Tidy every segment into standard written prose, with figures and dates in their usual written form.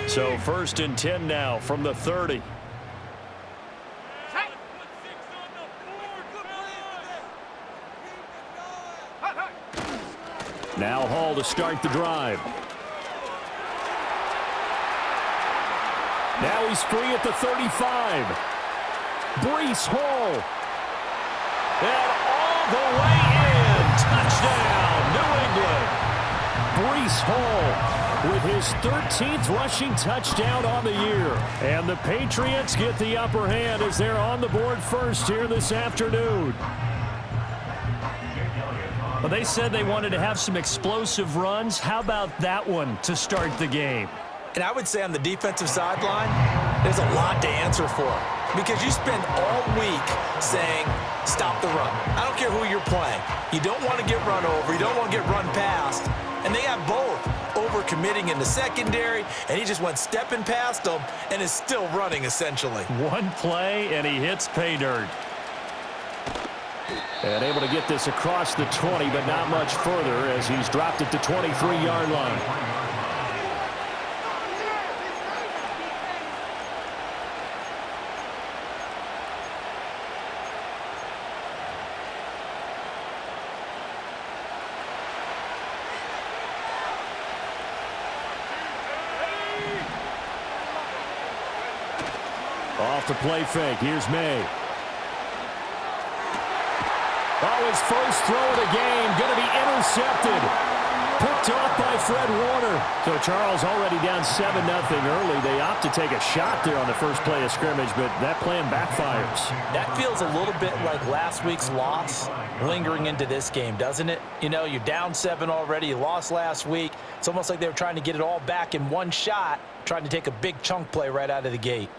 So 1st and 10 now from the 30. Now Hall to start the drive. Now he's free at the 35. Breece Hall. And all the way in. Touchdown, New England. Breece Hall with his 13th rushing touchdown on the year. And the Patriots get the upper hand as they're on the board first here this afternoon. Well, they said they wanted to have some explosive runs. How about that one to start the game? And I would say on the defensive sideline, there's a lot to answer for. Because you spend all week saying, stop the run. I don't care who you're playing. You don't want to get run over. You don't want to get run past. And they have both. Overcommitting in the secondary, and he just went stepping past them and is still running, essentially. One play, and he hits pay dirt. And able to get this across the 20, but not much further as he's dropped it to 23-yard line. Off the play fake. Here's May. Oh, his first throw of the game going to be intercepted. Picked off by Fred Warner. So Charles already down 7-0 early. They opt to take a shot there on the first play of scrimmage, but that plan backfires. That feels a little bit like last week's loss lingering into this game, doesn't it? You know, you're down 7 already. You lost last week. It's almost like they were trying to get it all back in one shot, trying to take a big chunk play right out of the gate.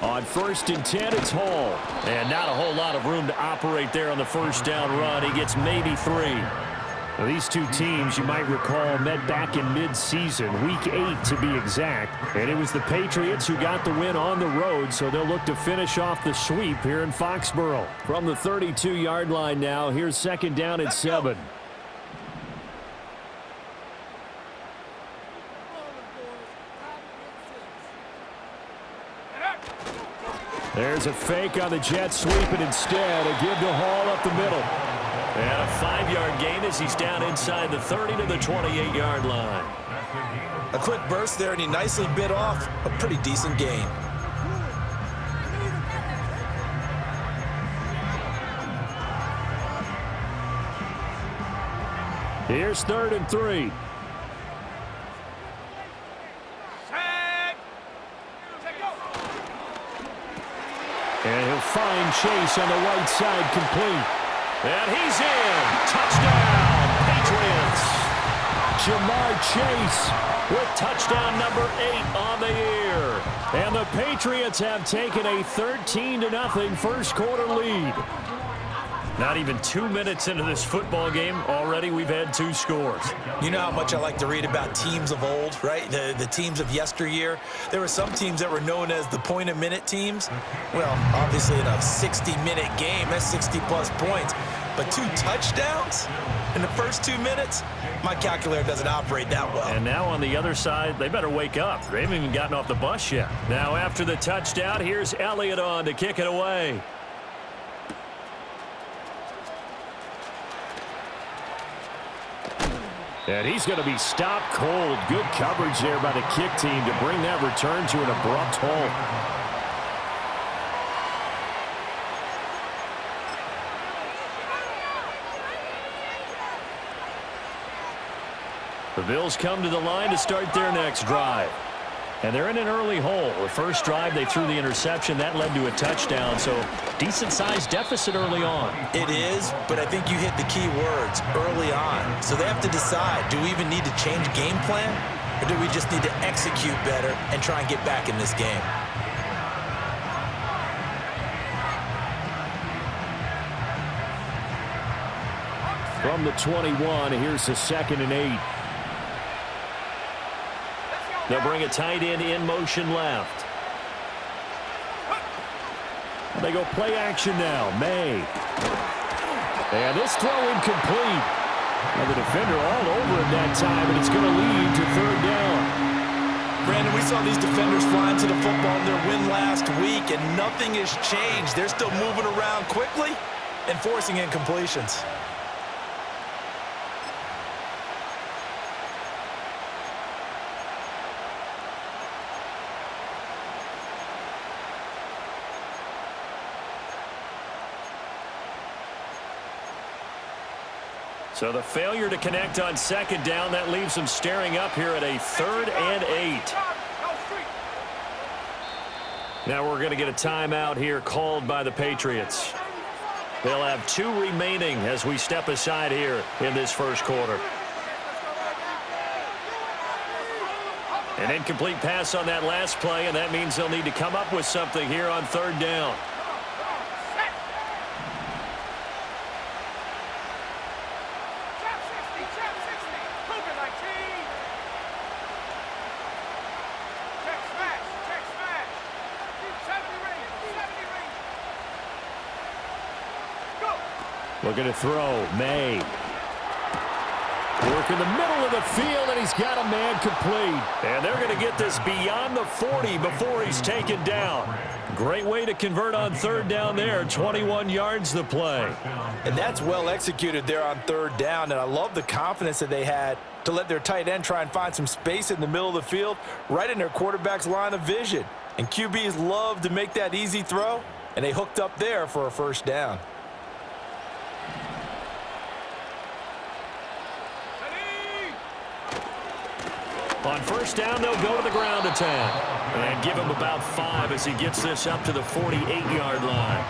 On 1st and 10, it's Hall. And not a whole lot of room to operate there on the first down run. He gets maybe 3. Well, these two teams, you might recall, met back in mid-season, Week 8 to be exact. And it was the Patriots who got the win on the road, so they'll look to finish off the sweep here in Foxborough. From the 32-yard line now, here's 2nd down and 7. There's a fake on the jet sweep, and instead a give to Hall up the middle. And a 5-yard gain as he's down inside the 30 to the 28-yard line. A quick burst there, and he nicely bit off a pretty decent gain. Here's 3rd and 3. And he'll find Chase on the right side complete. And he's in. Touchdown, Patriots. Jamar Chase with touchdown number 8 on the year. And the Patriots have taken a 13-0 first quarter lead. Not even 2 minutes into this football game, already we've had 2 scores. You know how much I like to read about teams of old, right? The teams of yesteryear. There were some teams that were known as the point-a-minute teams. Well, obviously in a 60-minute game, that's 60-plus points. But 2 touchdowns in the first 2 minutes? My calculator doesn't operate that well. And now on the other side, they better wake up. They haven't even gotten off the bus yet. Now after the touchdown, here's Elliott on to kick it away. And he's going to be stopped cold. Good coverage there by the kick team to bring that return to an abrupt halt. The Bills come to the line to start their next drive. And they're in an early hole. The first drive, they threw the interception. That led to a touchdown, so decent-sized deficit early on. It is, but I think you hit the key words early on. So they have to decide, do we even need to change game plan, or do we just need to execute better and try and get back in this game? From the 21, here's the 2nd and 8. They'll bring a tight end in motion left. They go play action now. May. And this throw incomplete. And the defender all over him that time, and it's going to lead to third down. Brandon, we saw these defenders flying to the football in their win last week, and nothing has changed. They're still moving around quickly and forcing incompletions. So the failure to connect on second down, that leaves them staring up here at a 3rd and 8. Now we're going to get a timeout here called by the Patriots. They'll have 2 remaining as we step aside here in this first quarter. An incomplete pass on that last play, and that means they'll need to come up with something here on 3rd down. Looking to throw. May. Work in the middle of the field, and he's got a man complete. And they're going to get this beyond the 40 before he's taken down. Great way to convert on 3rd down there. 21 yards the play. And that's well executed there on 3rd down, and I love the confidence that they had to let their tight end try and find some space in the middle of the field, right in their quarterback's line of vision. And QBs love to make that easy throw, and they hooked up there for a first down. On first down, they'll go to the ground attack. And give him about 5 as he gets this up to the 48-yard line.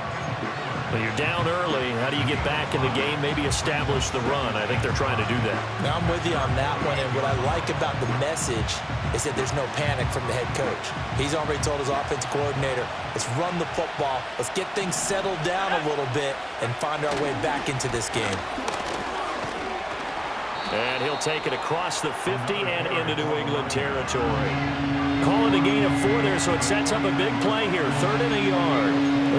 When you're down early, how do you get back in the game? Maybe establish the run. I think they're trying to do that. Now, I'm with you on that one, and what I like about the message is that there's no panic from the head coach. He's already told his offensive coordinator, let's run the football, let's get things settled down a little bit, and find our way back into this game. And he'll take it across the 50 and into New England territory. Calling a gain of 4 there, so it sets up a big play here. 3rd and a yard.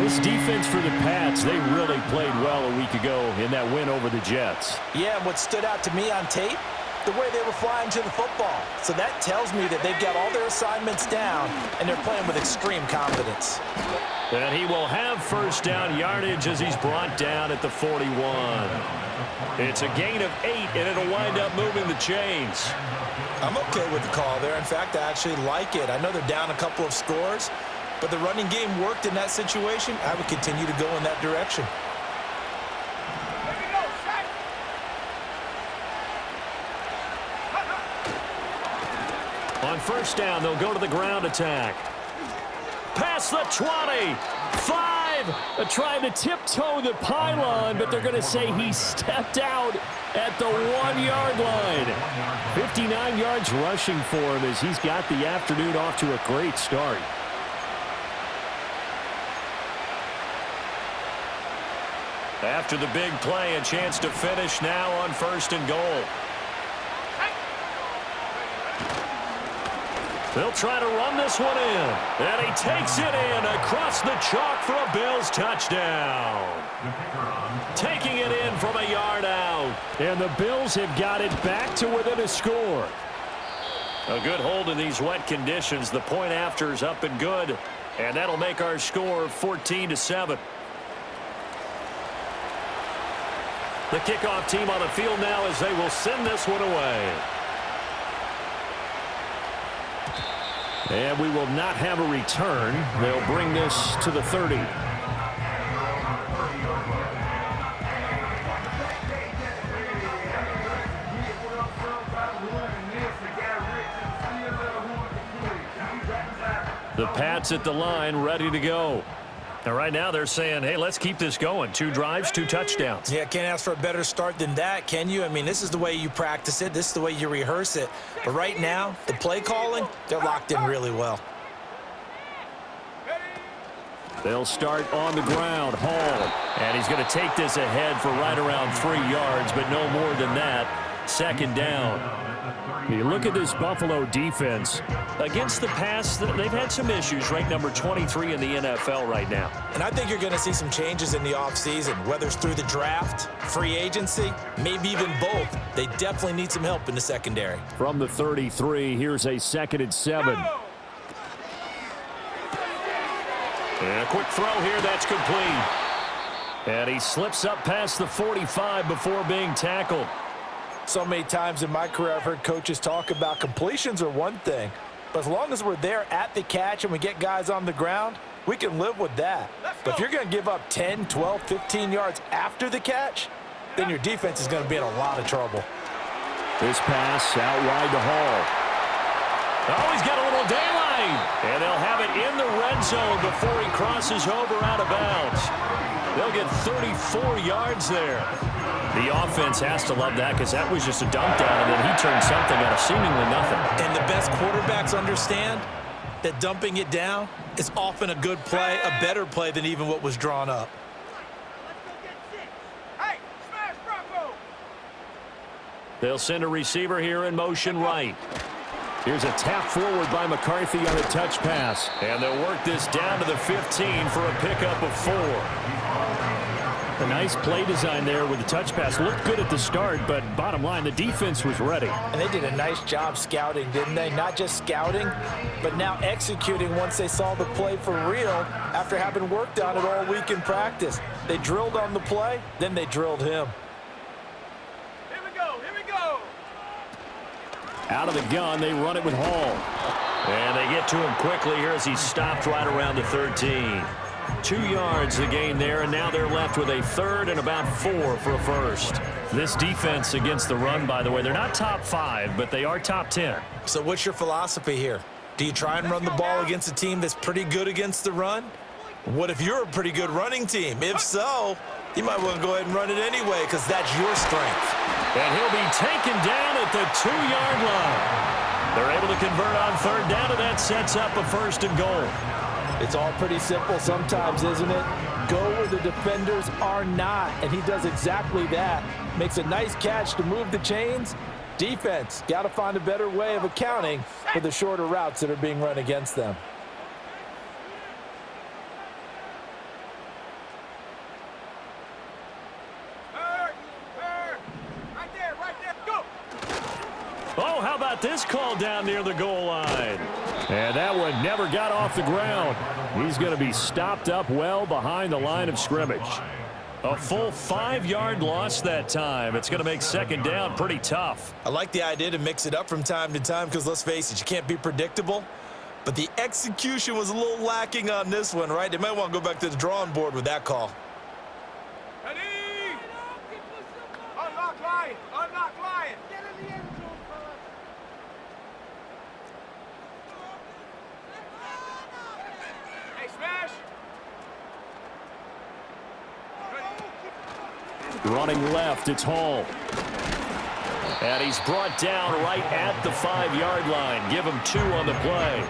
This defense for the Pats, they really played well a week ago in that win over the Jets. Yeah, and what stood out to me on tape, the way they were flying to the football. So that tells me that they've got all their assignments down, and they're playing with extreme confidence. And he will have first down yardage as he's brought down at the 41. It's a gain of 8, and it'll wind up moving the chains. I'm okay with the call there. In fact, I actually like it. I know they're down a couple of scores, but the running game worked in that situation. I would continue to go in that direction. On first down, they'll go to the ground attack. Past the 20. 5. Trying to tiptoe the pylon, but they're going to say he stepped out at the 1-yard line. 59 yards rushing for him as he's got the afternoon off to a great start. After the big play, a chance to finish now on 1st and goal. They'll try to run this one in. And he takes it in across the chalk for a Bills touchdown. Taking it in from a yard out. And the Bills have got it back to within a score. A good hold in these wet conditions. The point after is up and good. And that'll make our score 14-7. The kickoff team on the field now as they will send this one away. And we will not have a return. They'll bring this to the 30. The Pats at the line, ready to go. And right now they're saying, hey, let's keep this going. 2 drives, 2 touchdowns. Yeah, can't ask for a better start than that, can you? I mean, this is the way you practice it. This is the way you rehearse it. But right now, the play calling, they're locked in really well. They'll start on the ground. Hall. And he's going to take this ahead for right around 3 yards, but no more than that. 2nd down. You look at this Buffalo defense. Against the pass, they've had some issues, ranked number 23 in the NFL right now. And I think you're going to see some changes in the offseason, whether it's through the draft, free agency, maybe even both. They definitely need some help in the secondary. From the 33, here's a 2nd and 7. And a quick throw here, that's complete. And he slips up past the 45 before being tackled. So many times in my career, I've heard coaches talk about completions are one thing, but as long as we're there at the catch and we get guys on the ground, we can live with that. But if you're going to give up 10, 12, 15 yards after the catch, then your defense is going to be in a lot of trouble. This pass out wide to Hall. Oh, he's got a little daylight. And they'll have it in the red zone before he crosses over out of bounds. They'll get 34 yards there. The offense has to love that because that was just a dump down, and then he turned something out of seemingly nothing. And the best quarterbacks understand that dumping it down is often a good play, a better play than even what was drawn up. Hey, smash Bronco! They'll send a receiver here in motion right. Here's a tap forward by McCarthy on a touch pass. And they'll work this down to the 15 for a pickup of 4. A nice play design there with the touch pass. Looked good at the start, but bottom line, the defense was ready. And they did a nice job scouting, didn't they? Not just scouting, but now executing once they saw the play for real after having worked on it all week in practice. They drilled on the play, then they drilled him. Here we go, here we go! Out of the gun, they run it with Hall. And they get to him quickly here as he stopped right around the 13. 2 yards the gain there, and now they're left with a 3rd and about 4 for a first. This defense against the run, by the way, they're not top 5, but they are top 10. So what's your philosophy here? Do you try and run the ball against a team that's pretty good against the run? What if you're a pretty good running team? If so, you might want to go ahead and run it anyway because that's your strength. And he'll be taken down at the 2-yard line. They're able to convert on 3rd down, and that sets up a 1st and goal. It's all pretty simple sometimes, isn't it? Go where the defenders are not, and he does exactly that. Makes a nice catch to move the chains. Defense, got to find a better way of accounting for the shorter routes that are being run against them. Right there, go! Oh, how about this call down near the goal line? And that one never got off the ground. He's going to be stopped up well behind the line of scrimmage. A full 5-yard loss that time. It's going to make 2nd down pretty tough. I like the idea to mix it up from time to time because, let's face it, you can't be predictable. But the execution was a little lacking on this one, right? They might want to go back to the drawing board with that call. Ready! Unlock Lion! Unlock Lion! Get in the end zone, fellas! Hey, smash! Running left, it's Hall. And he's brought down right at the 5-yard line. Give him 2 on the play.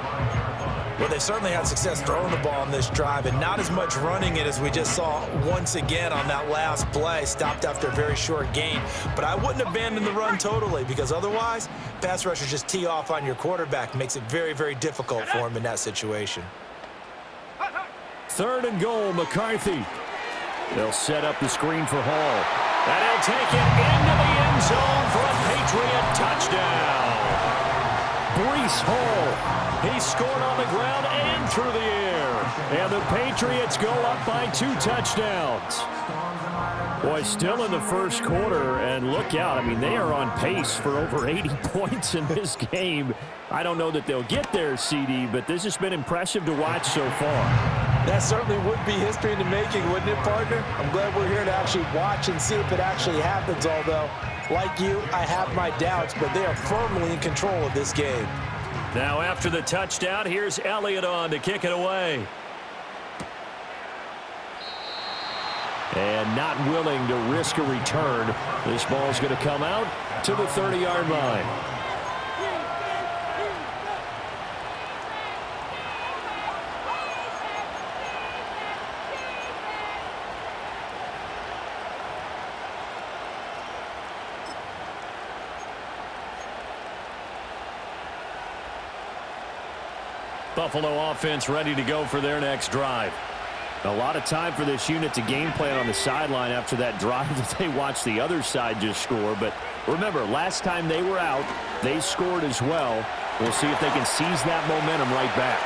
Well, they certainly had success throwing the ball on this drive, and not as much running it as we just saw once again on that last play. Stopped after a very short gain. But I wouldn't abandon the run totally because otherwise, pass rushers just tee off on your quarterback. Makes it very, very difficult for him in that situation. 3rd and goal, McCarthy. They'll set up the screen for Hall. And he'll take it into the end zone for a Patriot touchdown. Breece Hall. He scored on the ground and through the air. And the Patriots go up by 2 touchdowns. Boy, still in the first quarter, and look out. I mean, they are on pace for over 80 points in this game. I don't know that they'll get there, CD, but this has been impressive to watch so far. That certainly would be history in the making, wouldn't it, partner? I'm glad we're here to actually watch and see if it actually happens, although, like you, I have my doubts, but they are firmly in control of this game. Now, after the touchdown, here's Elliott on to kick it away. And not willing to risk a return. This ball's going to come out to the 30-yard line. Buffalo offense ready to go for their next drive. A lot of time for this unit to game plan on the sideline after that drive that they watched the other side just score. But remember, last time they were out, they scored as well. We'll see if they can seize that momentum right back.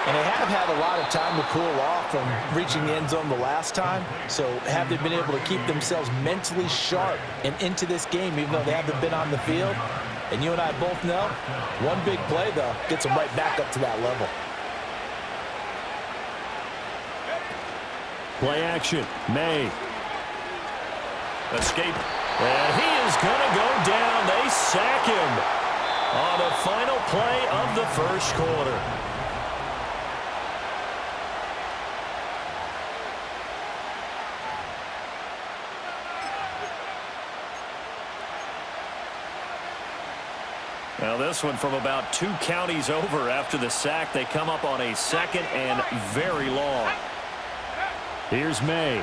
And they have had a lot of time to cool off from reaching the end zone the last time. So have they been able to keep themselves mentally sharp and into this game, even though they haven't been on the field? And you and I both know, one big play, though, gets them right back up to that level. Play action. May. Escape. And he is going to go down. They sack him on the final play of the first quarter. Now this one from about 2 counties over after the sack. They come up on a 2nd and very long. Here's May.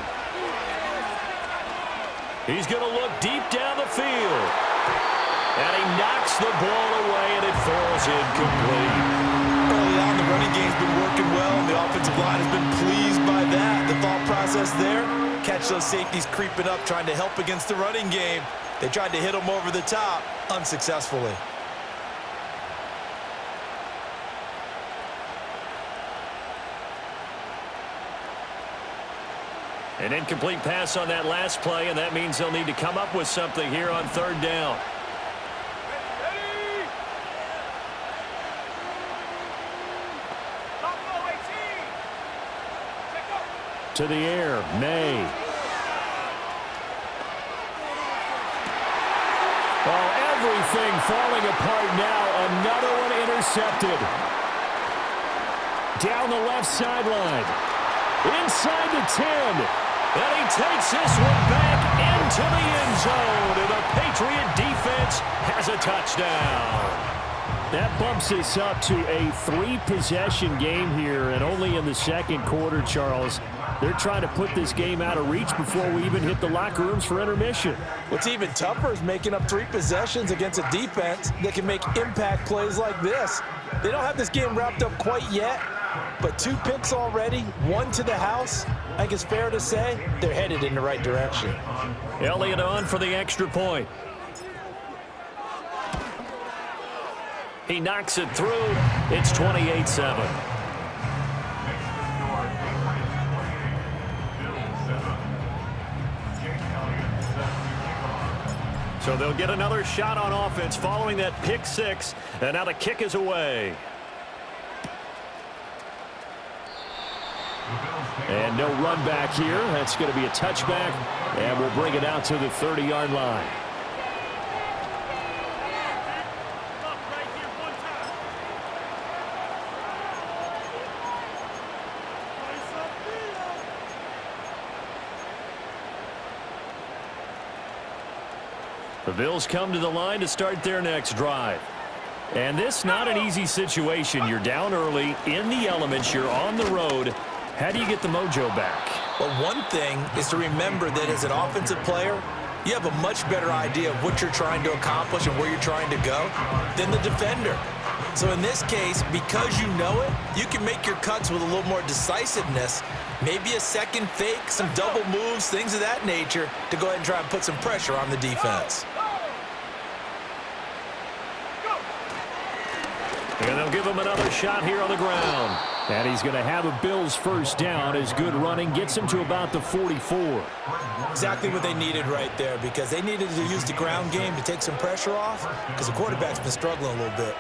He's going to look deep down the field. And he knocks the ball away, and it falls incomplete. Early on, the running game's been working well, and the offensive line has been pleased by that. The thought process there, catch those safeties creeping up, trying to help against the running game. They tried to hit them over the top, unsuccessfully. An incomplete pass on that last play, and that means they'll need to come up with something here on 3rd down. To the air, May. Oh, everything falling apart now. Another one intercepted. Down the left sideline. Inside the 10. And he takes this one back into the end zone. And the Patriot defense has a touchdown. That bumps us up to a 3-possession game here. And only in the 2nd quarter, Charles. They're trying to put this game out of reach before we even hit the locker rooms for intermission. What's even tougher is making up 3 possessions against a defense that can make impact plays like this. They don't have this game wrapped up quite yet, but 2 picks already, 1 to the house. I think it's fair to say they're headed in the right direction. Elliott on for the extra point. He knocks it through. It's 28-7. So they'll get another shot on offense following that pick 6. And now the kick is away. And no run back here. That's going to be a touchback. And we'll bring it out to the 30-yard line. The Bills come to the line to start their next drive. And this not an easy situation. You're down early, in the elements, you're on the road. How do you get the mojo back? Well, one thing is to remember that as an offensive player, you have a much better idea of what you're trying to accomplish and where you're trying to go than the defender. So in this case, because you know it, you can make your cuts with a little more decisiveness. Maybe a second fake, some double moves, things of that nature to go ahead and try and put some pressure on the defense. And they'll give him another shot here on the ground. And he's going to have a Bills first down as good running gets him to about the 44. Exactly what they needed right there, because they needed to use the ground game to take some pressure off, because the quarterback's been struggling a little bit.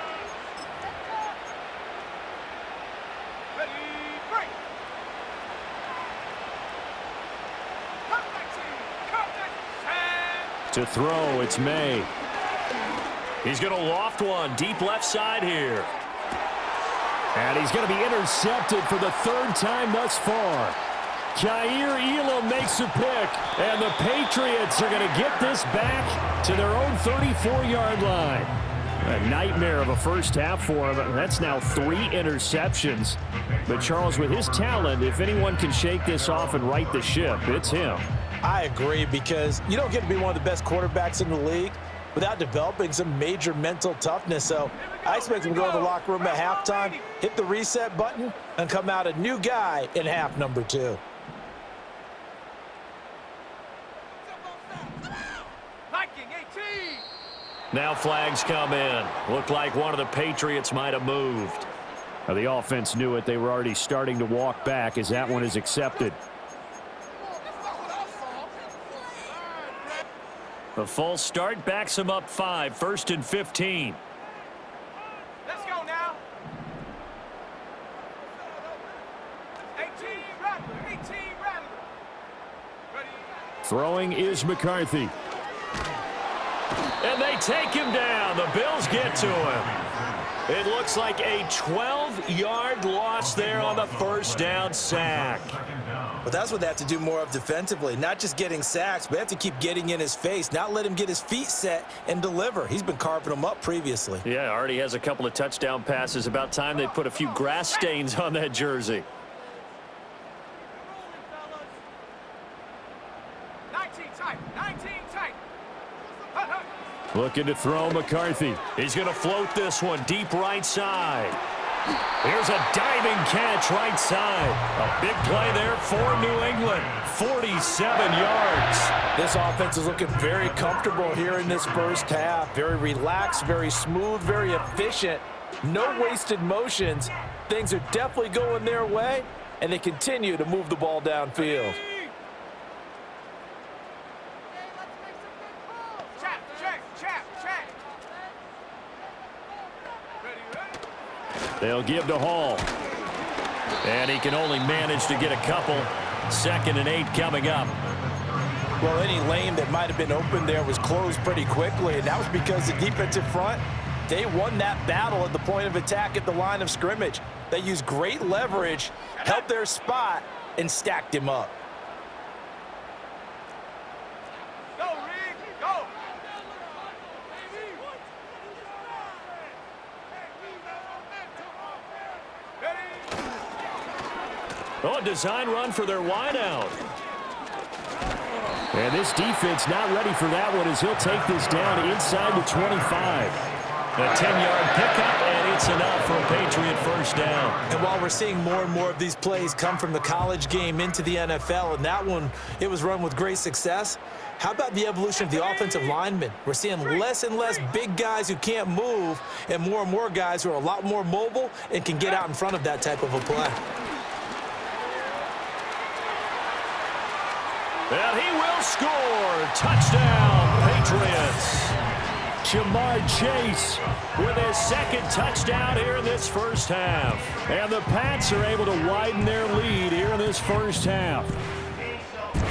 To throw, it's May. He's going to loft one deep left side here. And he's going to be intercepted for the 3rd time thus far. Kaiir Elam makes a pick, and the Patriots are going to get this back to their own 34-yard line. A nightmare of a first half for him. That's now 3 interceptions. But Charles, with his talent, if anyone can shake this off and right the ship, it's him. I agree, because you don't get to be one of the best quarterbacks in the league without developing some major mental toughness. So I expect him to go to the locker room at halftime, hit the reset button, and come out a new guy in half number 2. Now flags come in. Looked like one of the Patriots might have moved. Now the offense knew it. They were already starting to walk back as that one is accepted. The false start backs him up 5, 1st and 15. Let's go now. 18 Rattler, 18 Rattler. Ready? Throwing is McCarthy. And they take him down. The Bills get to him. It looks like a 12-yard loss there on the first down sack. But that's what they have to do more of defensively, not just getting sacks, but they have to keep getting in his face, not let him get his feet set and deliver. He's been carving them up previously. Yeah, already has a couple of touchdown passes. About time they put a few grass stains on that jersey. 19 tight, 19 tight. Looking to throw McCarthy. He's going to float this one deep right side. Here's a diving catch right side. A big play there for New England. 47 yards. This offense is looking very comfortable here in this first half. Very relaxed, very smooth, very efficient. No wasted motions. Things are definitely going their way, and they continue to move the ball downfield. They'll give to Hall. And he can only manage to get a couple. 2nd and 8 coming up. Well, any lane that might have been open there was closed pretty quickly, and that was because the defensive front, they won that battle at the point of attack at the line of scrimmage. They used great leverage, held their spot, and stacked him up. Go, Reed, go. Oh, a design run for their wideout. And this defense not ready for that one as he'll take this down inside the 25. A 10-yard pickup, and it's enough for a Patriot first down. And while we're seeing more and more of these plays come from the college game into the NFL, and that one, it was run with great success, how about the evolution of the offensive linemen? We're seeing less and less big guys who can't move and more guys who are a lot more mobile and can get out in front of that type of a play. And he will score. Touchdown, Patriots. Jamar Chase with his 2nd touchdown here in this first half. And the Pats are able to widen their lead here in this first half.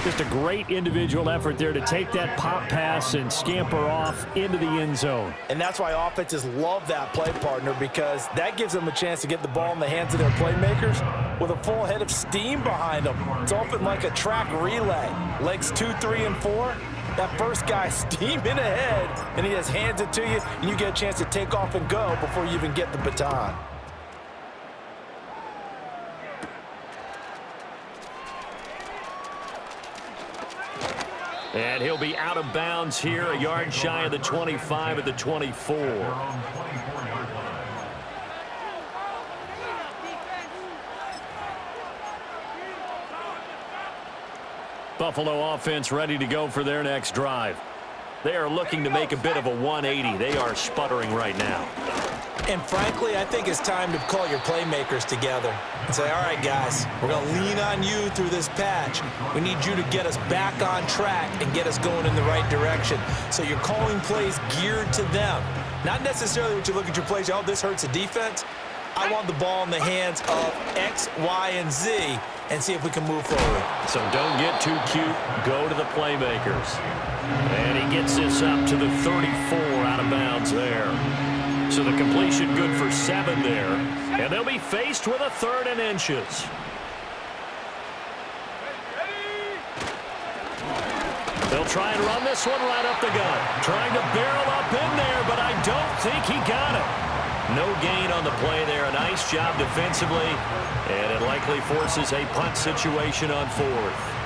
Just a great individual effort there to take that pop pass and scamper off into the end zone. And that's why offenses love that play partner, because that gives them a chance to get the ball in the hands of their playmakers with a full head of steam behind them. It's often like a track relay. Legs 2, 3, and 4. That first guy steaming ahead, and he just hands it to you, and you get a chance to take off and go before you even get the baton. And he'll be out of bounds here, a yard shy of the 25 at the 24. Buffalo offense ready to go for their next drive. They are looking to make a bit of a 180. They are sputtering right now. And frankly, I think it's time to call your playmakers together and say, all right, guys, we're going to lean on you through this patch. We need you to get us back on track and get us going in the right direction. So you're calling plays geared to them. Not necessarily when you look at your plays, oh, this hurts the defense. I want the ball in the hands of X, Y, and Z and see if we can move forward. So don't get too cute. Go to the playmakers. And he gets this up to the 34 out of bounds there. So the completion good for 7 there. And they'll be faced with a 3rd and inches. They'll try and run this one right up the gut. Trying to barrel up in there, but I don't think he got it. No gain on the play there. A nice job defensively. And it likely forces a punt situation on 4th.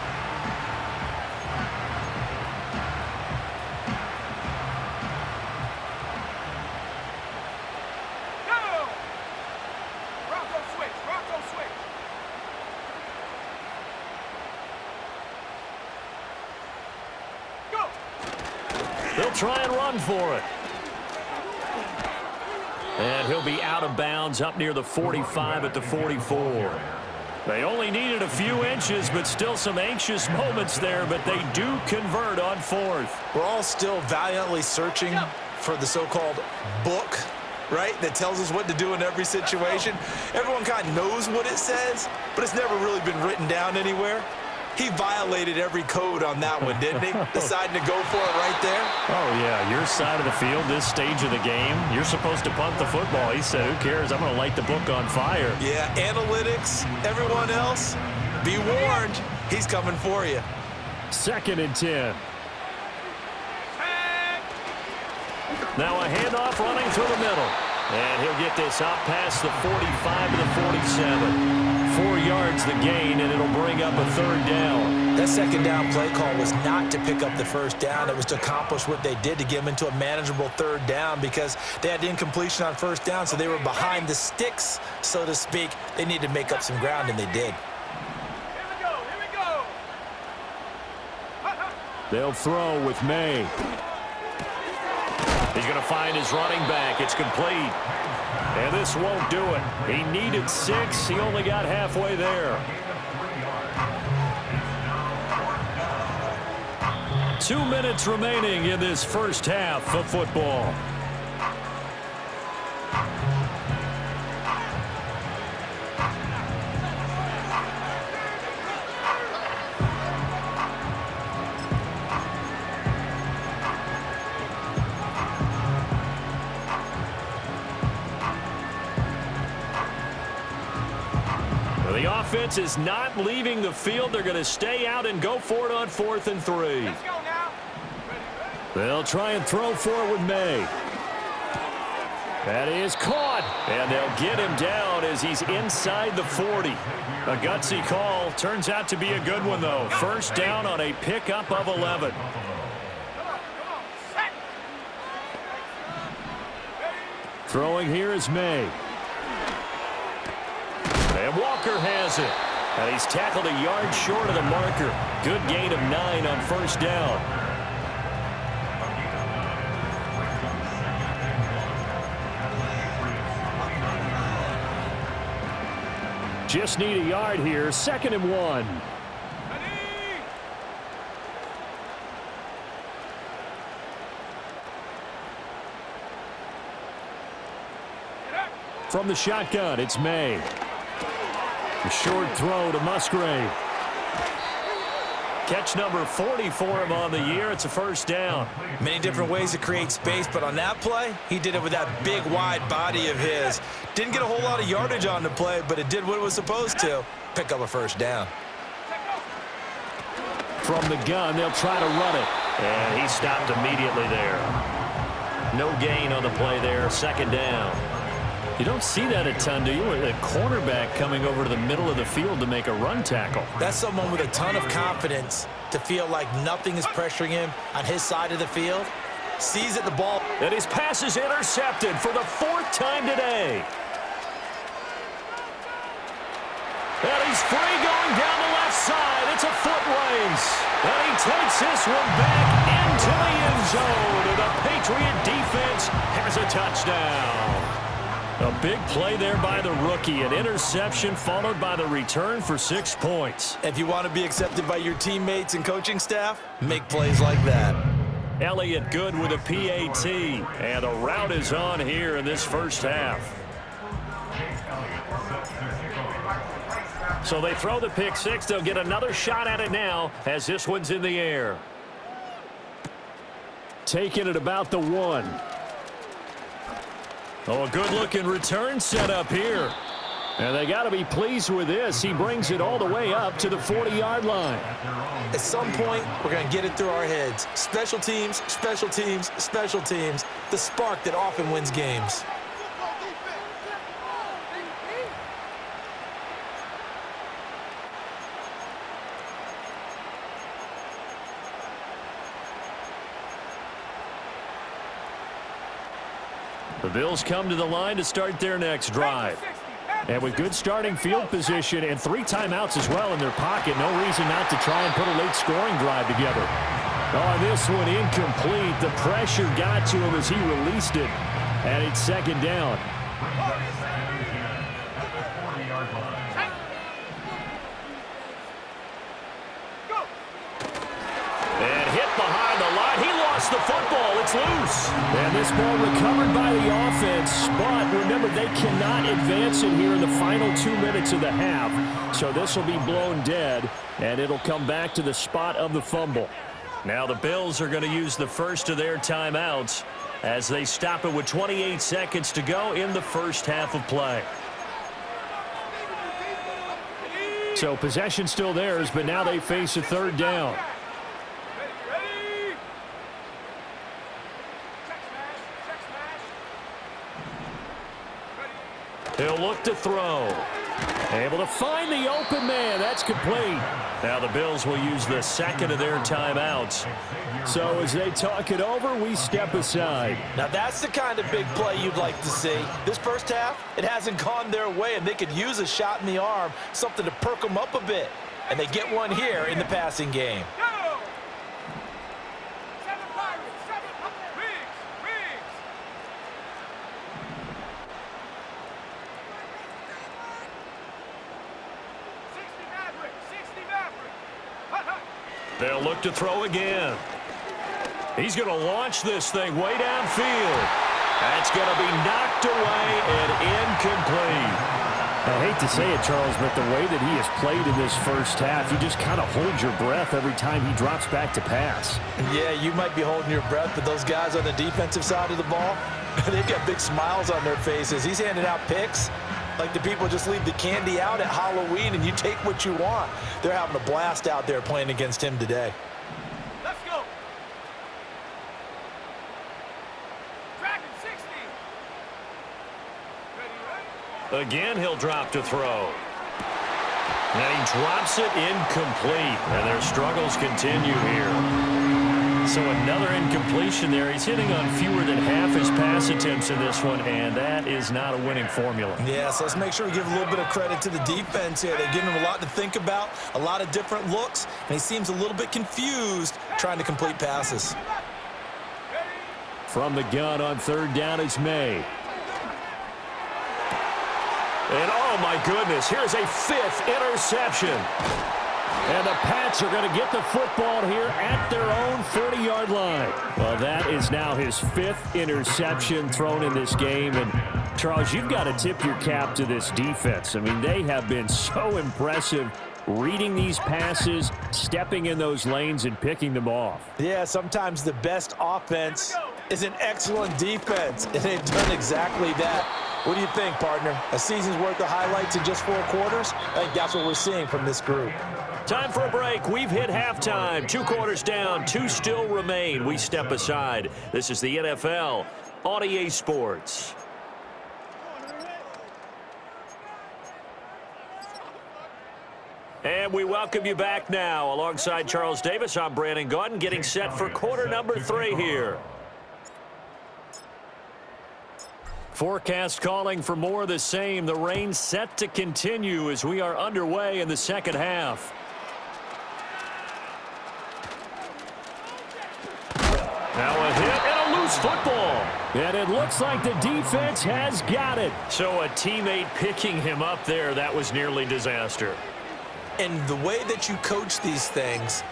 They'll try and run for it. And he'll be out of bounds up near the 45 at the 44. They only needed a few inches, but still some anxious moments there, but they do convert on fourth. We're all still valiantly searching for the so-called book, right, that tells us what to do in every situation. Everyone kind of knows what it says, but it's never really been written down anywhere. He violated every code on that one, didn't he? Deciding to go for it right there. Oh, yeah, your side of the field, this stage of the game, you're supposed to punt the football. He said, who cares? I'm going to light the book on fire. Yeah, analytics, everyone else, be warned. He's coming for you. 2nd and 10. Now a handoff running through the middle. And he'll get this out past the 45 to the 47. 4 yards the gain, and it'll bring up a 3rd down. That 2nd down play call was not to pick up the 1st down. It was to accomplish what they did to get them into a manageable 3rd down because they had incompletion on 1st down, so they were behind the sticks, so to speak. They needed to make up some ground, and they did. Here we go. Here we go. They'll throw with May. He's going to find his running back. It's complete. And this won't do it. He needed 6. He only got halfway there. 2 minutes remaining in this first half of football. The offense is not leaving the field. They're going to stay out and go for it on 4th and 3. Let's go now. They'll try and throw for it with May. That is caught. And they'll get him down as he's inside the 40. A gutsy call. Turns out to be a good one, though. 1st down on a pickup of 11. Come on. Set. Throwing here is May. And Walker has it. And he's tackled a yard short of the marker. Good gain of 9 on 1st down. Just need a yard here. 2nd and 1. From the shotgun, it's May. A short throw to Musgrave. Catch number 40 for him on the year. It's a 1st down. Many different ways to create space, but on that play, he did it with that big, wide body of his. Didn't get a whole lot of yardage on the play, but it did what it was supposed to. Pick up a 1st down. From the gun, they'll try to run it. And he stopped immediately there. No gain on the play there. 2nd down. You don't see that a ton, do you? A cornerback coming over to the middle of the field to make a run tackle. That's someone with a ton of confidence to feel like nothing is pressuring him on his side of the field. Sees that the ball. And his pass is intercepted for the 4th time today. And he's free going down the left side. It's a foot race. And he takes this one back into the end zone. And the Patriot defense has a touchdown. A big play there by the rookie. An interception followed by the return for 6 points. If you want to be accepted by your teammates and coaching staff, make plays like that. Elliott good with a PAT. And the route is on here in this first half. So they throw the pick 6. They'll get another shot at it now as this one's in the air. Taking it about the 1. Oh, a good-looking return set up here. And they got to be pleased with this. He brings it all the way up to the 40-yard line. At some point, we're going to get it through our heads. Special teams, special teams, special teams. The spark that often wins games. The Bills come to the line to start their next drive. And with good starting field position and 3 timeouts as well in their pocket, no reason not to try and put a late scoring drive together. Oh, this one incomplete. The pressure got to him as he released it. And it's second down. And hit behind the line. He lost the football. It's loose. And this ball recovered by the offense. But remember, they cannot advance it here in the final 2 minutes of the half. So this will be blown dead, and it'll come back to the spot of the fumble. Now the Bills are going to use the first of their timeouts as they stop it with 28 seconds to go in the first half of play. So possession still theirs, but now they face a third down. He'll look to throw. Able to find the open man. That's complete. Now the Bills will use the second of their timeouts. So as they talk it over, we step aside. Now that's the kind of big play you'd like to see. This first half, it hasn't gone their way, and they could use a shot in the arm, something to perk them up a bit. And they get one here in the passing game. They'll look to throw again. He's going to launch this thing way downfield. That's going to be knocked away and incomplete. I hate to say it, Charles, but the way that he has played in this first half, you just kind of hold your breath every time he drops back to pass. Yeah, you might be holding your breath, but those guys on the defensive side of the ball, they've got big smiles on their faces. He's handing out picks like the people just leave the candy out at Halloween and you take what you want. They're having a blast out there playing against him today. Let's go. Dragon 60. Ready? Again, he'll drop to throw. And he drops it incomplete. And their struggles continue here. So another incompletion there. He's hitting on fewer than half his pass attempts in this one, and that is not a winning formula. Yeah, so let's make sure we give a little bit of credit to the defense here. They're giving him a lot to think about, a lot of different looks, and he seems a little bit confused trying to complete passes. From the gun on third down, it's May. And oh my goodness, here's a fifth interception. And the Pats are going to get the football here at their own 40-yard line. Well, that is now his fifth interception thrown in this game. And, Charles, you've got to tip your cap to this defense. I mean, they have been so impressive reading these passes, stepping in those lanes, and picking them off. Yeah, sometimes the best offense is an excellent defense, and they've done exactly that. What do you think, partner? A season's worth of highlights in just 4 quarters? I think that's what we're seeing from this group. Time for a break. We've hit halftime. 2 quarters down, 2 still remain. We step aside. This is the NFL on EA Sports. And we welcome you back now. Alongside Charles Davis, I'm Brandon Gaudin, getting set for quarter number 3 here. Forecast calling for more of the same. The rain set to continue as we are underway in the second half. Now a hit and a loose football. And it looks like the defense has got it. So a teammate picking him up there, that was nearly disaster. And the way that you coach these things,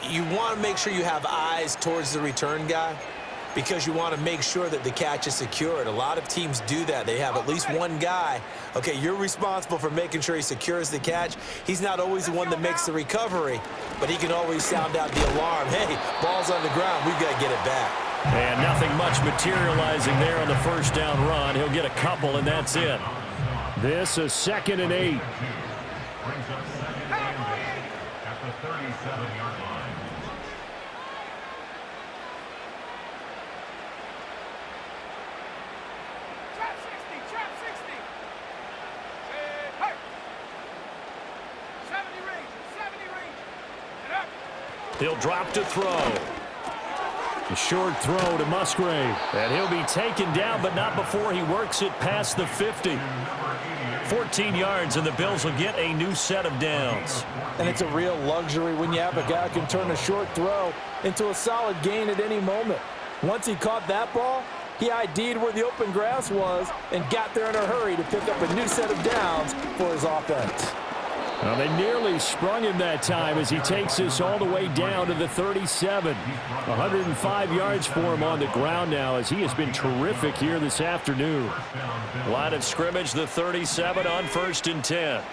you want to make sure you have eyes towards the return guy, because you want to make sure that the catch is secured. A lot of teams do that. They have at least one guy. Okay, you're responsible for making sure he secures the catch. He's not always the one that makes the recovery, but he can always sound out the alarm. Hey, ball's on the ground. We've got to get it back. And nothing much materializing there on the first down run. He'll get a couple, and that's it. This is 2nd and 8. At the 37-yard line. He'll drop to throw. A short throw to Musgrave. And he'll be taken down, but not before he works it past the 50. 14 yards, and the Bills will get a new set of downs. And it's a real luxury when you have a guy who can turn a short throw into a solid gain at any moment. Once he caught that ball, he ID'd where the open grass was and got there in a hurry to pick up a new set of downs for his offense. Well, they nearly sprung him that time as he takes this all the way down to the 37. 105 yards for him on the ground now as he has been terrific here this afternoon. Line of scrimmage, the 37 on 1st and 10.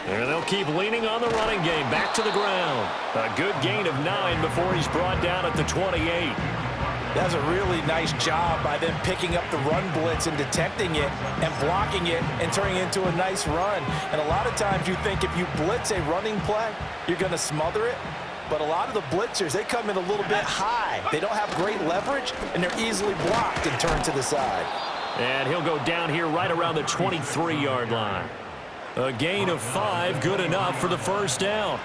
And they'll keep leaning on the running game. Back to the ground. A good gain of 9 before he's brought down at the 28. That's a really nice job by them picking up the run blitz and detecting it and blocking it and turning it into a nice run. And a lot of times you think if you blitz a running play, you're going to smother it. But a lot of the blitzers, they come in a little bit high. They don't have great leverage, and they're easily blocked and turned to the side. And he'll go down here right around the 23-yard line. A gain of 5, good enough for the first down.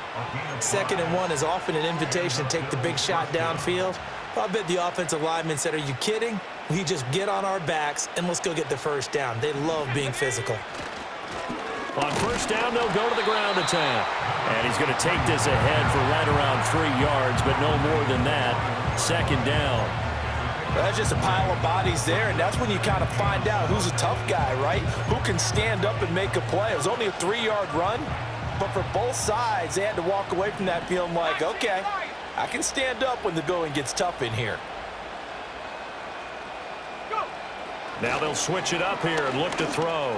2nd and 1 is often an invitation to take the big shot downfield. I bet the offensive lineman said, are you kidding? We just get on our backs and let's go get the first down. They love being physical. On first down, they'll go to the ground attack. And he's going to take this ahead for right around 3 yards, but no more than that. 2nd down. Well, that's just a pile of bodies there, and that's when you kind of find out who's a tough guy, right? Who can stand up and make a play. It was only a 3-yard run, but for both sides, they had to walk away from that feeling like, okay, I can stand up when the going gets tough in here. Now they'll switch it up here and look to throw.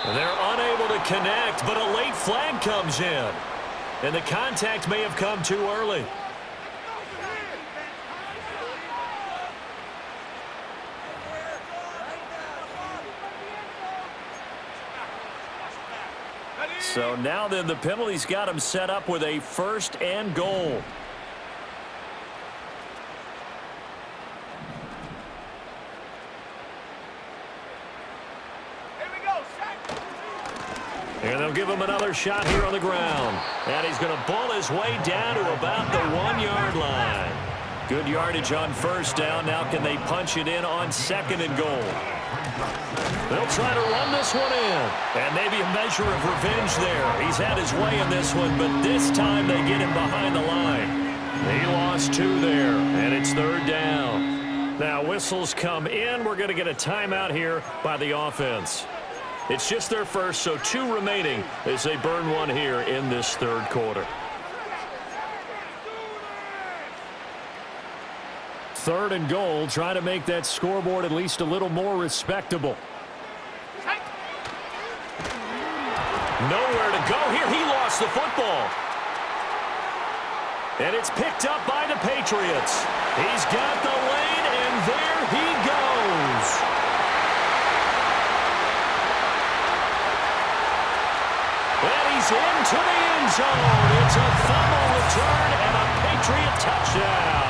They're unable to connect, but a late flag comes in. And the contact may have come too early. So now then the penalty's got him set up with a 1st and goal. Here we go, set. And they'll give him another shot here on the ground. And he's going to bull his way down to about the 1-yard line. Good yardage on first down. Now can they punch it in on 2nd and goal? They'll try to run this one in. And maybe a measure of revenge there. He's had his way in this one, but this time they get him behind the line. He lost 2 there, and it's 3rd down. Now whistles come in. We're going to get a timeout here by the offense. It's just their first, so 2 remaining as they burn one here in this 3rd quarter. 3rd and goal, trying to make that scoreboard at least a little more respectable. Nowhere to go here. He lost the football. And it's picked up by the Patriots. He's got the lane, and there he goes. And he's into the end zone. It's a fumble return and a Patriot touchdown.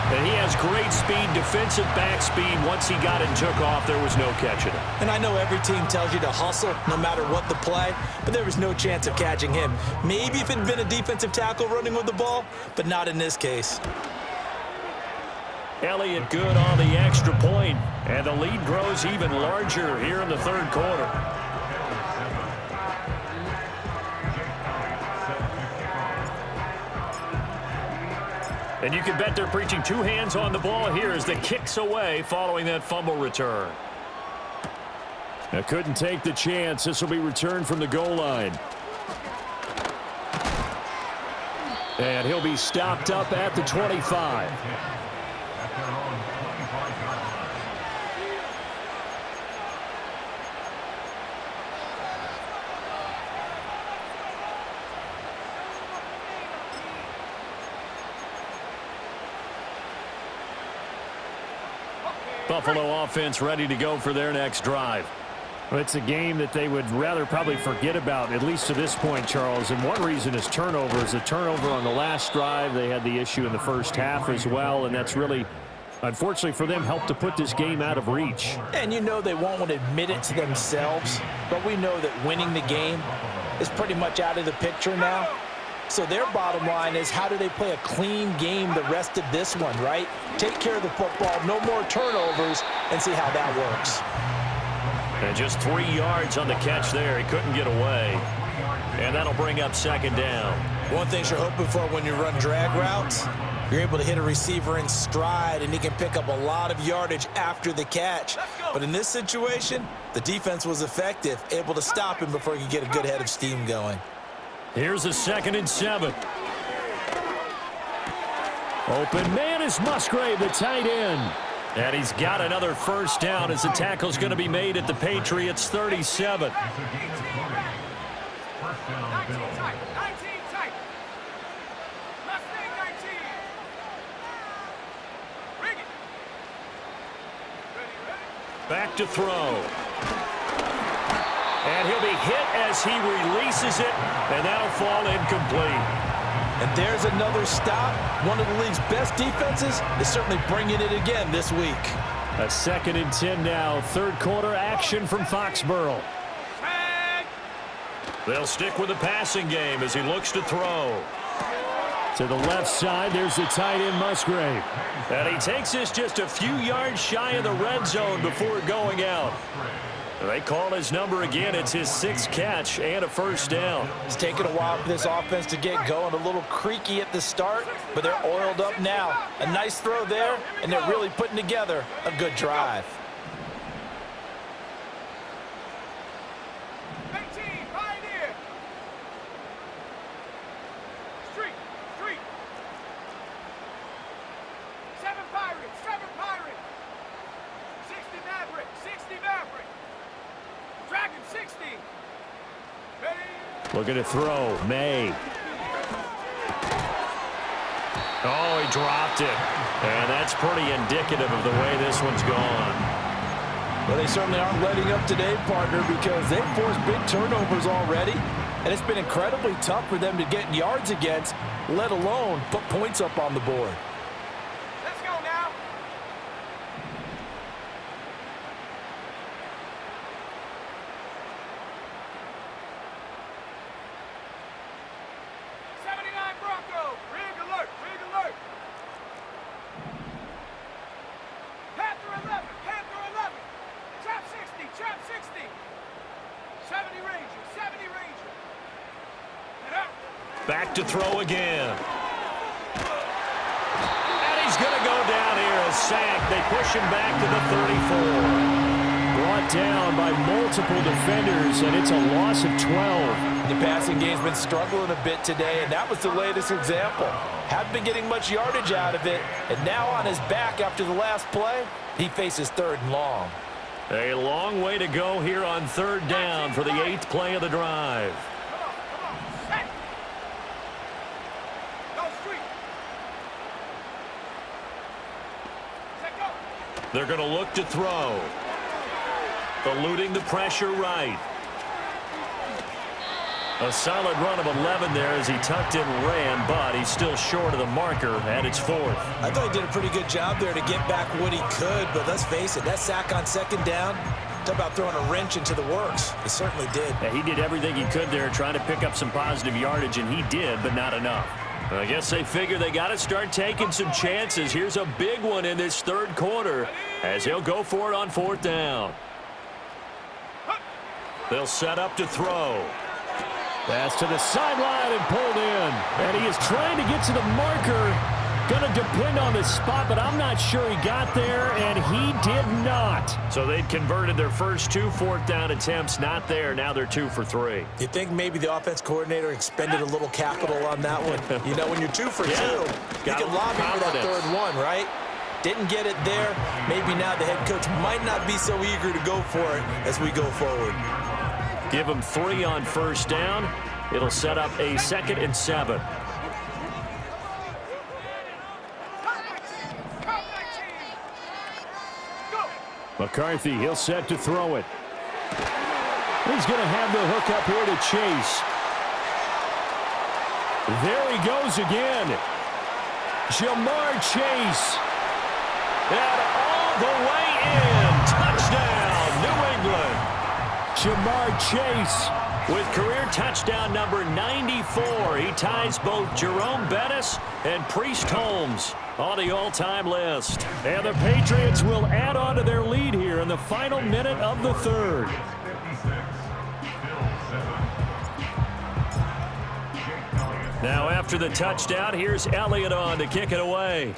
And he has great speed, defensive back speed. Once he got it and took off, there was no catching him. And I know every team tells you to hustle no matter what the play, but there was no chance of catching him. Maybe if it had been a defensive tackle running with the ball, but not in this case. Elliott good on the extra point, and the lead grows even larger here in the 3rd quarter. And you can bet they're preaching 2 hands on the ball here as the kick's away following that fumble return. Now couldn't take the chance. This will be returned from the goal line. And he'll be stopped up at the 25. Buffalo offense ready to go for their next drive. Well, it's a game that they would rather probably forget about, at least to this point, Charles. And one reason is turnovers. A turnover on the last drive. They had the issue in the first half as well, and that's really, unfortunately for them, helped to put this game out of reach. And you know they won't want to admit it to themselves, but we know that winning the game is pretty much out of the picture now. So their bottom line is, how do they play a clean game the rest of this one, right? Take care of the football, no more turnovers, and see how that works. And just 3 yards on the catch there. He couldn't get away. And that'll bring up second down. One thing you're hoping for when you run drag routes, you're able to hit a receiver in stride, and he can pick up a lot of yardage after the catch. But in this situation, the defense was effective, able to stop him before he could get a good head of steam going. Here's a 2nd and 7. Open man is Musgrave, the tight end. And he's got another first down as the tackle's going to be made at the Patriots' 37. 19 tight. Mustang 19. Bring it. Ready. Back to throw. And he'll be hit as he releases it, and that'll fall incomplete. And there's another stop. One of the league's best defenses is certainly bringing it again this week. A 2nd and 10 now. Third quarter action from Foxborough. They'll stick with the passing game as he looks to throw. To the left side, there's the tight end Musgrave. And he takes this just a few yards shy of the red zone before going out. They call his number again. It's his 6th catch and a first down. It's taken a while for this offense to get going. A little creaky at the start, but they're oiled up now. A nice throw there, and they're really putting together a good drive. 18, Pioneer. Street. 7 Pirates. 60 Maverick. Dragon 60. Ready. Looking to throw. May. Oh, he dropped it. And that's pretty indicative of the way this one's gone. Well, they certainly aren't letting up today, partner, because they've forced big turnovers already. And it's been incredibly tough for them to get yards against, let alone put points up on the board. Let's go now. Bronco, rig alert. Panther 11. Trap 60. 70 Ranger. Get up. Back to throw again. And he's going to go down here, a sack. They push him back to the 34. Brought down by multiple defenders, and it's a loss of 12. The passing game's been struggling a bit today, and that was the latest example. Hadn't been getting much yardage out of it, and now on his back after the last play, he faces 3rd and long. A long way to go here on 3rd down for the 8th play of the drive. Come on. Set. Go street. Set go. They're going to look to throw. Eluding the pressure right. A solid run of 11 there as he tucked in and ran, but he's still short of the marker, and it's 4th. I thought he did a pretty good job there to get back what he could, but let's face it, that sack on 2nd down, talk about throwing a wrench into the works. He certainly did. Yeah, he did everything he could there trying to pick up some positive yardage, and he did, but not enough. I guess they figure they got to start taking some chances. Here's a big one in this 3rd quarter as he'll go for it on 4th down. They'll set up to throw. Pass to the sideline and pulled in. And he is trying to get to the marker. Going to depend on the spot, but I'm not sure he got there, and he did not. So they'd converted their first 2 4th down attempts. Not there. Now they're 2 for 3. You think maybe the offense coordinator expended a little capital on that one? You know, when you're 2 for 2, you can lobby for that 3rd one, right? Didn't get it there. Maybe now the head coach might not be so eager to go for it as we go forward. Give him 3 on 1st down. It'll set up a 2nd and 7. McCarthy, he'll set to throw it. He's going to have the hook up here to Chase. There he goes again. Jamar Chase. And all the way in. Touchdown, New England. Jamar Chase With career touchdown number 94, he ties both Jerome Bettis and Priest Holmes on the all-time list. And the Patriots will add on to their lead here in the final minute of the third. Now after the touchdown, here's Elliott on to kick it away.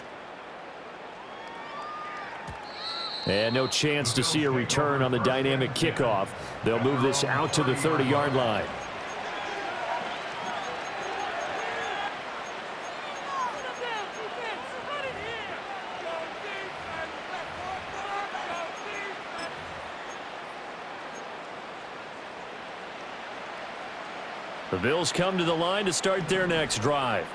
And no chance to see a return on the dynamic kickoff. They'll move this out to the 30-yard line. The Bills come to the line to start their next drive.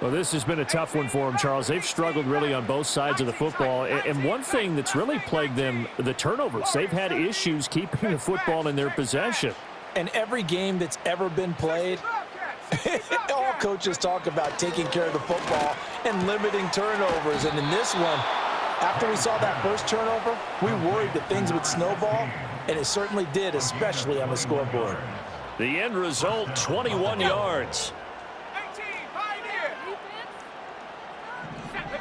Well, this has been a tough one for them, Charles. They've struggled really on both sides of the football. And one thing that's really plagued them, the turnovers. They've had issues keeping the football in their possession. And every game that's ever been played, all coaches talk about taking care of the football and limiting turnovers. And in this one, after we saw that first turnover, we worried that things would snowball, and it certainly did, especially on the scoreboard. The end result, 21 yards. 18, Pioneer. 70.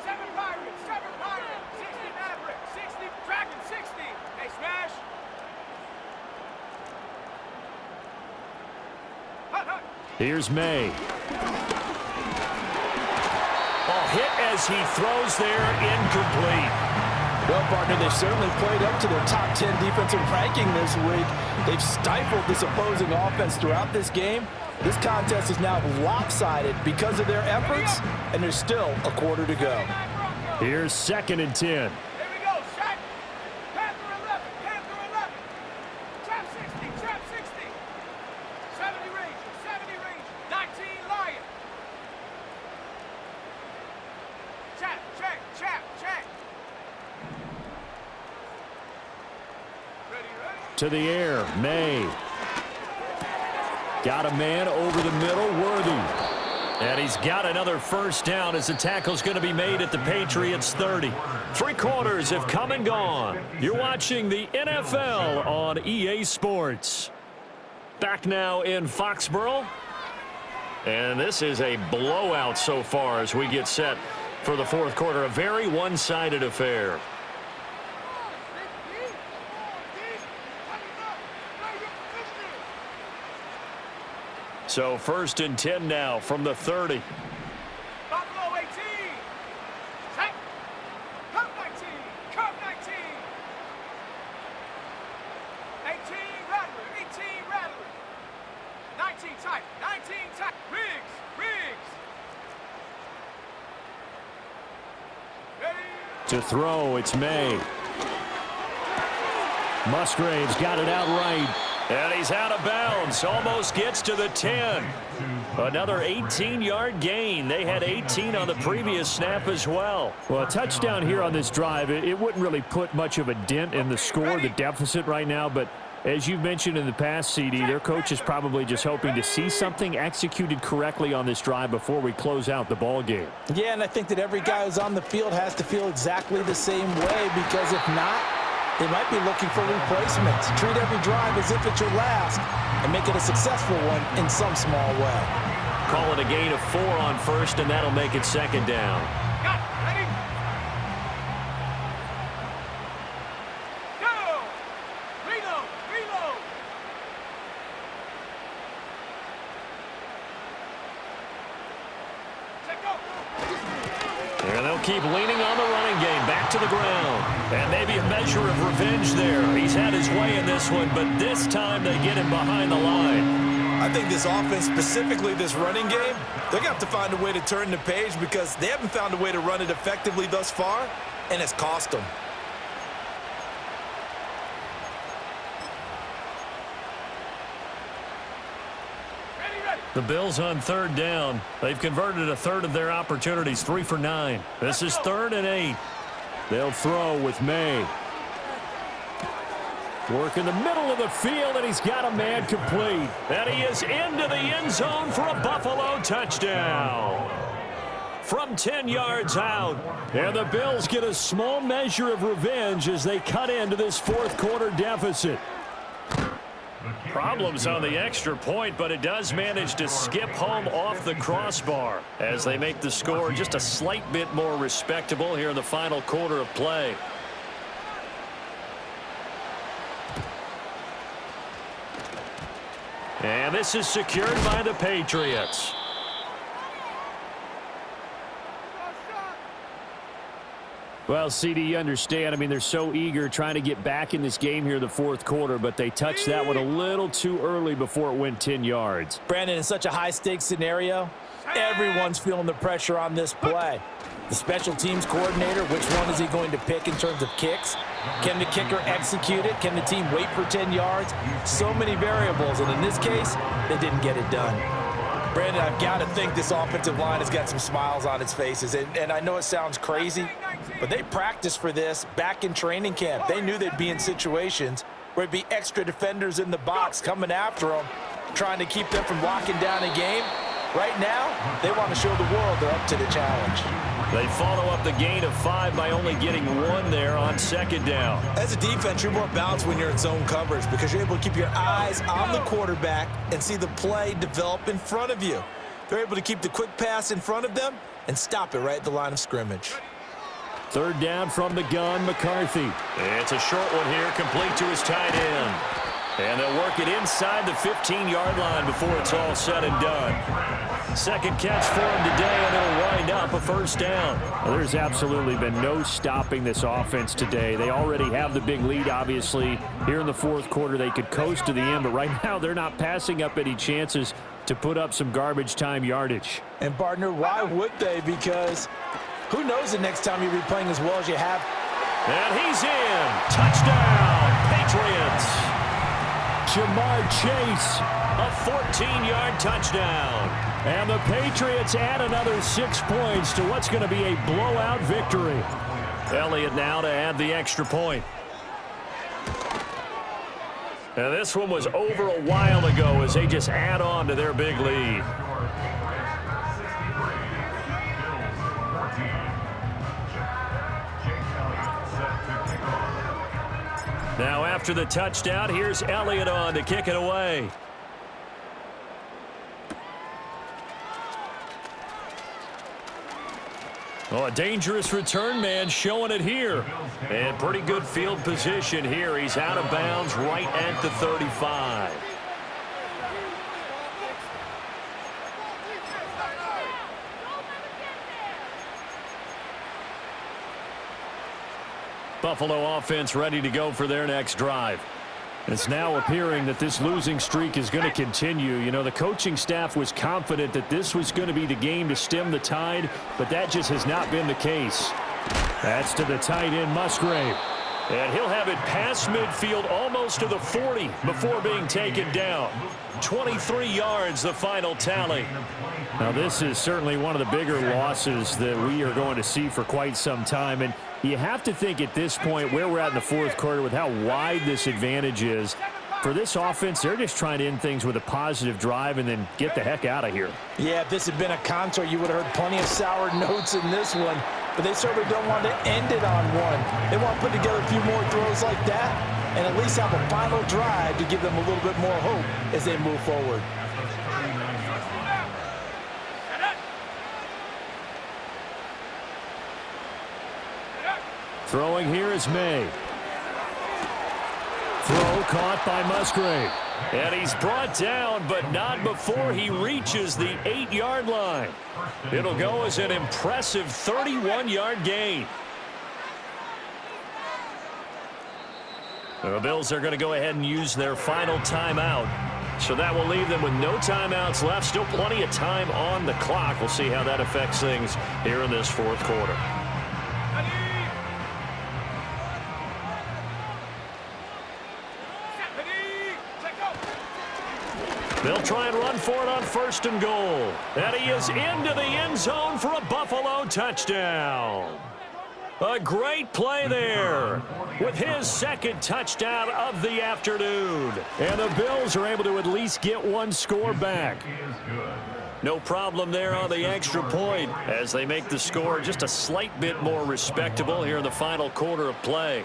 7 Pirates, 7 Pirates. 60 Mavericks, 60 Dragon, 60. Hey, Smash. Here's May. Ball hit as he throws there, incomplete. Well, partner, they've certainly played up to their top 10 defensive ranking this week. They've stifled this opposing offense throughout this game. This contest is now lopsided because of their efforts, and there's still a quarter to go. Here's 2nd and 10. Here we go, Shaq. Panther 11, Panther 11. Trap 60, Trap 60. 70 Ranger, 70 Ranger. 19 Lion. Chap, check, chap, check. Ready, ready? To the air, May. Got a man over the middle, Worthy. And he's got another first down as the tackle's going to be made at the Patriots 30. 3 quarters have come and gone. You're watching the NFL on EA Sports. Back now in Foxborough. And this is a blowout so far as we get set for the fourth quarter. A very one-sided affair. So 1st and 10 now from the 30. Buffalo 18. Check. Cup 19. Cup 19. 18 Rattler. 18 Rattler. 19 type. 19 type. Riggs. Riggs. Ready. To throw, it's May. Musgrave's got it out right. And he's out of bounds. Almost gets to the 10. Another 18-yard gain. They had 18 on the previous snap as well. Well, a touchdown here on this drive, it wouldn't really put much of a dent in the score, the deficit right now. But as you've mentioned in the past, CD, their coach is probably just hoping to see something executed correctly on this drive before we close out the ball game. Yeah, and I think that every guy who's on the field has to feel exactly the same way, because if not, they might be looking for replacements. Treat every drive as if it's your last and make it a successful one in some small way. Call it a gain of 4 on first, and that'll make it 2nd down. Got it. Ready. Go. Reload. Reload. Check go. And they'll keep leaning on the running game. Back to the ground. And maybe a measure of revenge there. He's had his way in this one, but this time they get him behind the line. I think this offense, specifically this running game, they're going to have to find a way to turn the page, because they haven't found a way to run it effectively thus far, and it's cost them. The Bills on 3rd down. They've converted a third of their opportunities, 3 for 9. This is 3rd and 8. They'll throw with May. Work in the middle of the field, and he's got a man complete. And he is into the end zone for a Buffalo touchdown. From 10 yards out. And the Bills get a small measure of revenge as they cut into this fourth quarter deficit. Problems on the extra point, but it does manage to skip home off the crossbar as they make the score just a slight bit more respectable here in the final quarter of play. And this is secured by the Patriots. Well, CD, you understand. I mean, they're so eager trying to get back in this game here in the fourth quarter, but they touched that one a little too early before it went 10 yards. Brandon, in such a high-stakes scenario, everyone's feeling the pressure on this play. The special teams coordinator, which one is he going to pick in terms of kicks? Can the kicker execute it? Can the team wait for 10 yards? So many variables, and in this case, they didn't get it done. Brandon, I've got to think this offensive line has got some smiles on its faces, and I know it sounds crazy, but they practiced for this back in training camp. They knew they'd be in situations where it'd be extra defenders in the box coming after them, trying to keep them from locking down a game. Right now, they want to show the world they're up to the challenge. They follow up the gain of 5 by only getting 1 there on second down. As a defense, you're more balanced when you're in zone coverage because you're able to keep your eyes on the quarterback and see the play develop in front of you. They're able to keep the quick pass in front of them and stop it right at the line of scrimmage. Third down from the gun, McCarthy. It's a short one here, complete to his tight end. And they'll work it inside the 15-yard line before it's all said and done. Second catch for him today, and it'll wind up a first down. Well, there's absolutely been no stopping this offense today. They already have the big lead, obviously. Here in the fourth quarter, they could coast to the end, but right now they're not passing up any chances to put up some garbage time yardage. And, partner, why would they? Because who knows the next time you'll be playing as well as you have. And he's in. Touchdown, Patriots. Jamar Chase, a 14-yard touchdown. And the Patriots add another 6 points to what's going to be a blowout victory. Elliott now to add the extra point. And this one was over a while ago as they just add on to their big lead. Now after the touchdown, here's Elliott on to kick it away. Oh, a dangerous return man showing it here. And pretty good field position here. He's out of bounds right at the 35. Buffalo offense ready to go for their next drive. It's now appearing that this losing streak is going to continue. You know, the coaching staff was confident that this was going to be the game to stem the tide, but that just has not been the case. That's to the tight end, Musgrave. And he'll have it past midfield almost to the 40 before being taken down. 23 yards, the final tally. Now, this is certainly one of the bigger losses that we are going to see for quite some time. And you have to think at this point where we're at in the fourth quarter with how wide this advantage is. For this offense, they're just trying to end things with a positive drive and then get the heck out of here. Yeah, if this had been a concert, you would have heard plenty of sour notes in this one. But they certainly don't want to end it on one. They want to put together a few more throws like that and at least have a final drive to give them a little bit more hope as they move forward. Throwing here is May. Throw caught by Musgrave. And he's brought down, but not before he reaches the 8-yard line. It'll go as an impressive 31-yard gain. The Bills are going to go ahead and use their final timeout. So that will leave them with no timeouts left. Still plenty of time on the clock. We'll see how that affects things here in this fourth quarter. They'll try and run for it on first and goal. And he is into the end zone for a Buffalo touchdown. A great play there with his second touchdown of the afternoon. And the Bills are able to at least get one score back. No problem there on the extra point as they make the score just a slight bit more respectable here in the final quarter of play.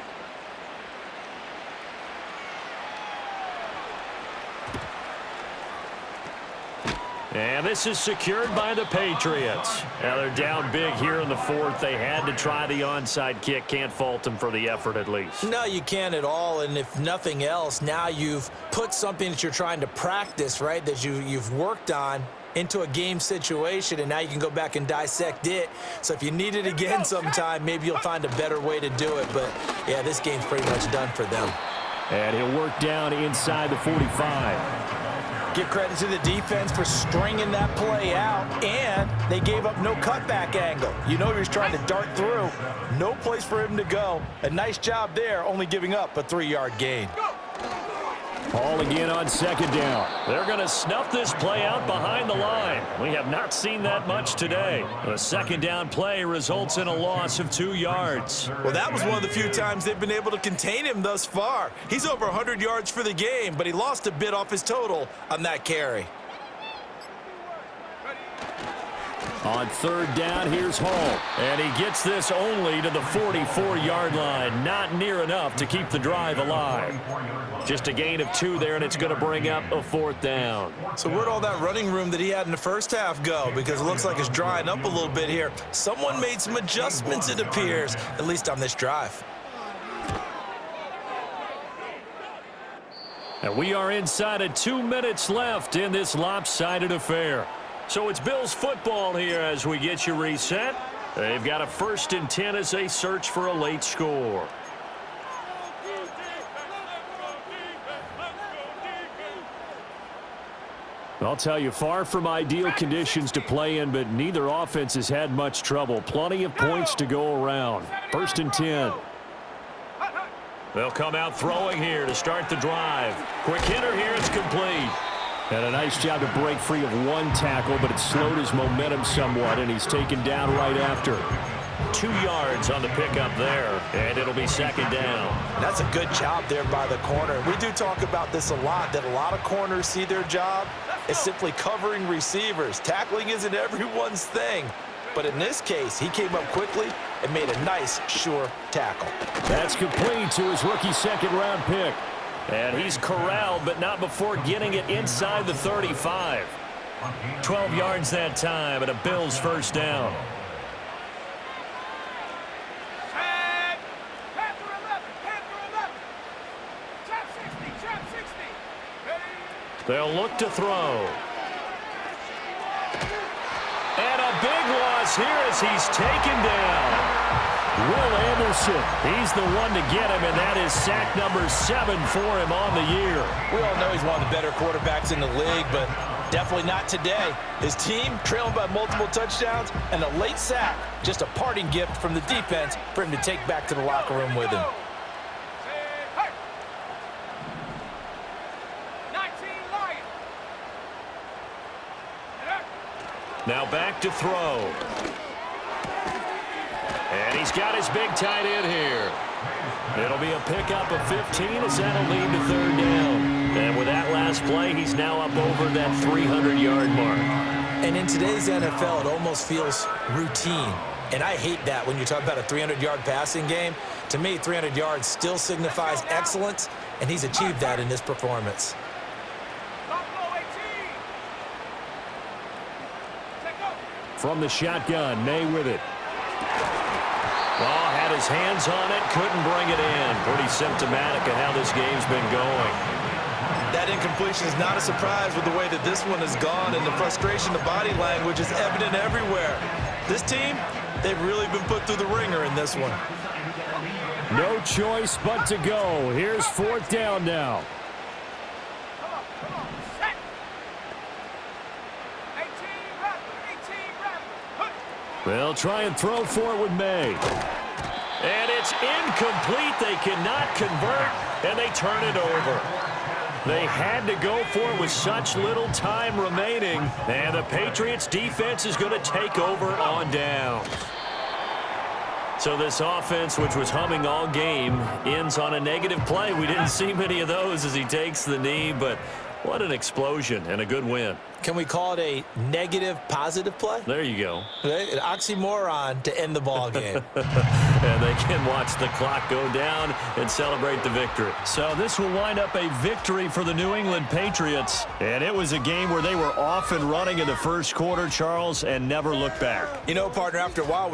And this is secured by the Patriots. Now they're down big here in the fourth. They had to try the onside kick. Can't fault them for the effort at least. No, you can't at all. And if nothing else, now you've put something that you're trying to practice, right, that you've worked on into a game situation, and now you can go back and dissect it. So if you need it again sometime, maybe you'll find a better way to do it. But, yeah, this game's pretty much done for them. And he'll work down inside the 45. Give credit to the defense for stringing that play out, and they gave up no cutback angle. You know he was trying to dart through. No place for him to go. A nice job there, only giving up a 3-yard gain. Ball again on second down. They're going to snuff this play out behind the line. We have not seen that much today. The second down play results in a loss of 2 yards. Well, that was one of the few times they've been able to contain him thus far. He's over 100 yards for the game, but he lost a bit off his total on that carry. On third down, here's Hall. And he gets this only to the 44-yard line. Not near enough to keep the drive alive. Just a gain of 2 there, and it's going to bring up a 4th down. So where'd all that running room that he had in the first half go? Because it looks like it's drying up a little bit here. Someone made some adjustments, it appears, at least on this drive. And we are inside of 2 minutes left in this lopsided affair. So it's Bills football here as we get you reset. They've got a 1st and 10 as they search for a late score. I'll tell you, far from ideal conditions to play in, but neither offense has had much trouble. Plenty of points to go around. 1st and 10. They'll come out throwing here to start the drive. Quick hitter here, it's complete. And a nice job to break free of 1 tackle, but it slowed his momentum somewhat, and he's taken down right after. 2 yards on the pickup there, and it'll be 2nd down. That's a good job there by the corner. We do talk about this a lot, that a lot of corners see their job as simply covering receivers. Tackling isn't everyone's thing. But in this case, he came up quickly and made a nice, sure tackle. That's complete to his rookie 2nd-round pick. And he's corralled, but not before getting it inside the 35. 12 yards that time, and a Bills 1st down. Set. Panther 11. Panther 11. Trap 60. Trap 60. Ready. They'll look to throw. And a big loss here as he's taken down. Will Anderson, he's the one to get him, and that is sack number 7 for him on the year. We all know he's one of the better quarterbacks in the league, but definitely not today. His team trailing by multiple touchdowns, and a late sack, just a parting gift from the defense for him to take back to the locker room with him. Hey. 19 Lions. Now back to throw. And he's got his big tight end here. It'll be a pickup of 15 as that'll lead to 3rd down. And with that last play, he's now up over that 300-yard mark. And in today's NFL, it almost feels routine. And I hate that when you talk about a 300-yard passing game. To me, 300 yards still signifies excellence, and he's achieved that in this performance. Buffalo 18. Take go. From the shotgun, May with it. Well, had his hands on it, couldn't bring it in. Pretty symptomatic of how this game's been going. That incompletion is not a surprise with the way that this one has gone, and the frustration, the body language is evident everywhere. This team, they've really been put through the ringer in this one. No choice but to go. Here's 4th down now. Come on. Set. 18 Rattler. They'll try and throw for it with May. And it's incomplete. They cannot convert, and they turn it over. They had to go for it with such little time remaining, and the Patriots defense is going to take over on downs. So this offense, which was humming all game, ends on a negative play. We didn't see many of those as he takes the knee, but What an explosion and a good win. Can we call it a negative positive play? There you go. An oxymoron to end the ball game. And they can watch the clock go down and celebrate the victory. So this will wind up a victory for the New England Patriots. And it was a game where they were off and running in the first quarter, Charles, and never looked back. You know, partner, after a while,